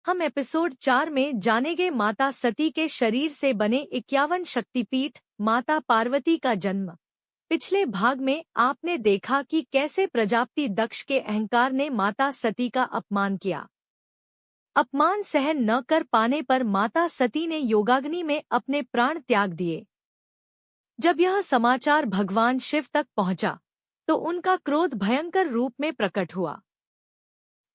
हम एपिसोड 4 में जानेंगे माता सती के शरीर से बने 51 शक्तिपीठ, माता पार्वती का जन्म। पिछले भाग में आपने देखा कि कैसे प्रजापति दक्ष के अहंकार ने माता सती का अपमान किया। अपमान सहन न कर पाने पर माता सती ने योगाग्नि में अपने प्राण त्याग दिए। जब यह समाचार भगवान शिव तक पहुंचा, तो उनका क्रोध भयंकर रूप में प्रकट हुआ।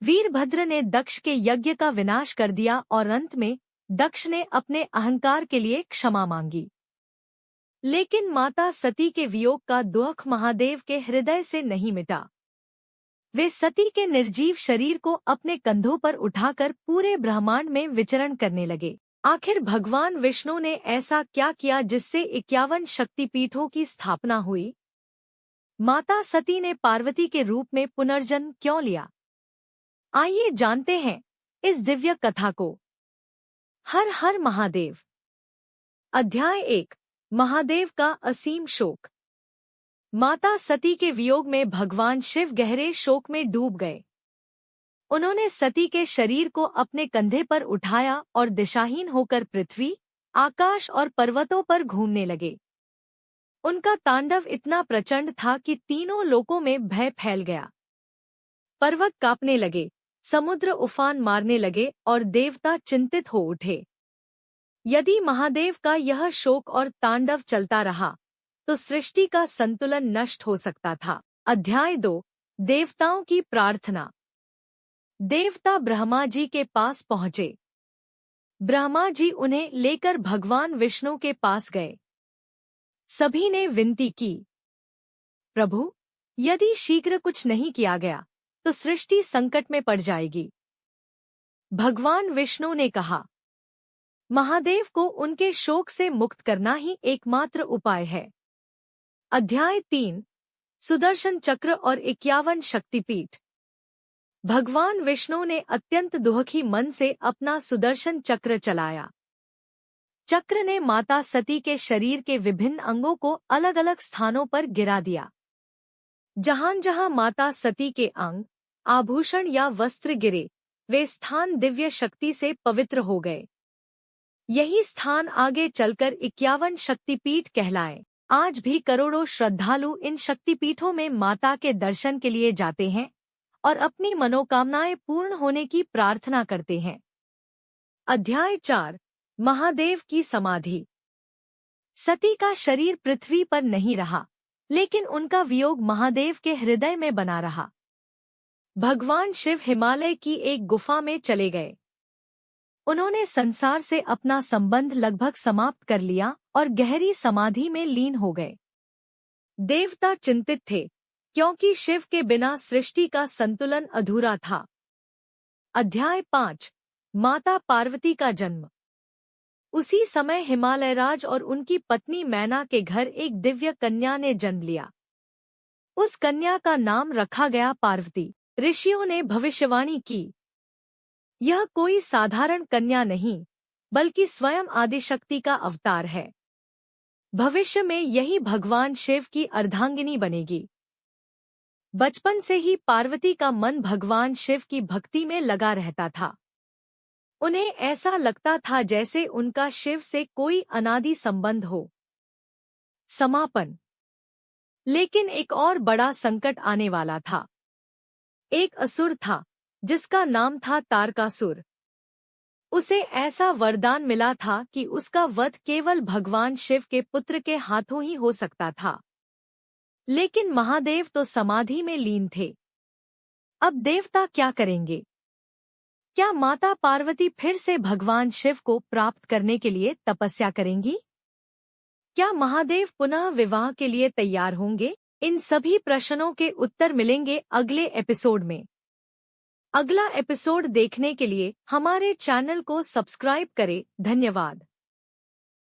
वीरभद्र ने दक्ष के यज्ञ का विनाश कर दिया और अंत में दक्ष ने अपने अहंकार के लिए क्षमा मांगी। लेकिन माता सती के वियोग का दुख महादेव के हृदय से नहीं मिटा। वे सती के निर्जीव शरीर को अपने कंधों पर उठाकर पूरे ब्रह्मांड में विचरण करने लगे। आखिर भगवान विष्णु ने ऐसा क्या किया जिससे 51 शक्तिपीठों की स्थापना हुई? माता सती ने पार्वती के रूप में पुनर्जन्म क्यों लिया? आइए जानते हैं इस दिव्य कथा को। हर हर महादेव। अध्याय 1। महादेव का असीम शोक। माता सती के वियोग में भगवान शिव गहरे शोक में डूब गए। उन्होंने सती के शरीर को अपने कंधे पर उठाया और दिशाहीन होकर पृथ्वी, आकाश और पर्वतों पर घूमने लगे। उनका तांडव इतना प्रचंड था कि तीनों लोकों में भय फैल गया। पर्वत कांपने लगे, समुद्र उफान मारने लगे और देवता चिंतित हो उठे। यदि महादेव का यह शोक और तांडव चलता रहा तो सृष्टि का संतुलन नष्ट हो सकता था। अध्याय 2। देवताओं की प्रार्थना। देवता ब्रह्मा जी के पास पहुंचे। ब्रह्मा जी उन्हें लेकर भगवान विष्णु के पास गए। सभी ने विनती की, प्रभु, यदि शीघ्र कुछ नहीं किया गया तो सृष्टि संकट में पड़ जाएगी। भगवान विष्णु ने कहा, महादेव को उनके शोक से मुक्त करना ही एकमात्र उपाय है। अध्याय 3। सुदर्शन चक्र और 51 शक्तिपीठ। भगवान विष्णु ने अत्यंत दुखी मन से अपना सुदर्शन चक्र चलाया। चक्र ने माता सती के शरीर के विभिन्न अंगों को अलग अलग स्थानों पर गिरा दिया। जहां जहां माता सती के अंग, आभूषण या वस्त्र गिरे, वे स्थान दिव्य शक्ति से पवित्र हो गए। यही स्थान आगे चलकर 51 शक्तिपीठ कहलाए। आज भी करोड़ों श्रद्धालु इन शक्तिपीठों में माता के दर्शन के लिए जाते हैं और अपनी मनोकामनाएं पूर्ण होने की प्रार्थना करते हैं। अध्याय 4। महादेव की समाधि। सती का शरीर पृथ्वी पर नहीं रहा, लेकिन उनका वियोग महादेव के हृदय में बना रहा। भगवान शिव हिमालय की एक गुफा में चले गए। उन्होंने संसार से अपना संबंध लगभग समाप्त कर लिया और गहरी समाधि में लीन हो गए। देवता चिंतित थे, क्योंकि शिव के बिना सृष्टि का संतुलन अधूरा था। अध्याय 5। माता पार्वती का जन्म। उसी समय हिमालयराज और उनकी पत्नी मैना के घर एक दिव्य कन्या ने जन्म लिया। उस कन्या का नाम रखा गया पार्वती। ऋषियों ने भविष्यवाणी की, यह कोई साधारण कन्या नहीं, बल्कि स्वयं आदिशक्ति का अवतार है। भविष्य में यही भगवान शिव की अर्धांगिनी बनेगी। बचपन से ही पार्वती का मन भगवान शिव की भक्ति में लगा रहता था। उन्हें ऐसा लगता था जैसे उनका शिव से कोई अनादि संबंध हो। समापन। लेकिन एक और बड़ा संकट आने वाला था। एक असुर था जिसका नाम था तारकासुर। उसे ऐसा वरदान मिला था कि उसका वध केवल भगवान शिव के पुत्र के हाथों ही हो सकता था। लेकिन महादेव तो समाधि में लीन थे। अब देवता क्या करेंगे? क्या माता पार्वती फिर से भगवान शिव को प्राप्त करने के लिए तपस्या करेंगी? क्या महादेव पुनः विवाह के लिए तैयार होंगे? इन सभी प्रश्नों के उत्तर मिलेंगे अगले एपिसोड में। अगला एपिसोड देखने के लिए हमारे चैनल को सब्सक्राइब करें। धन्यवाद।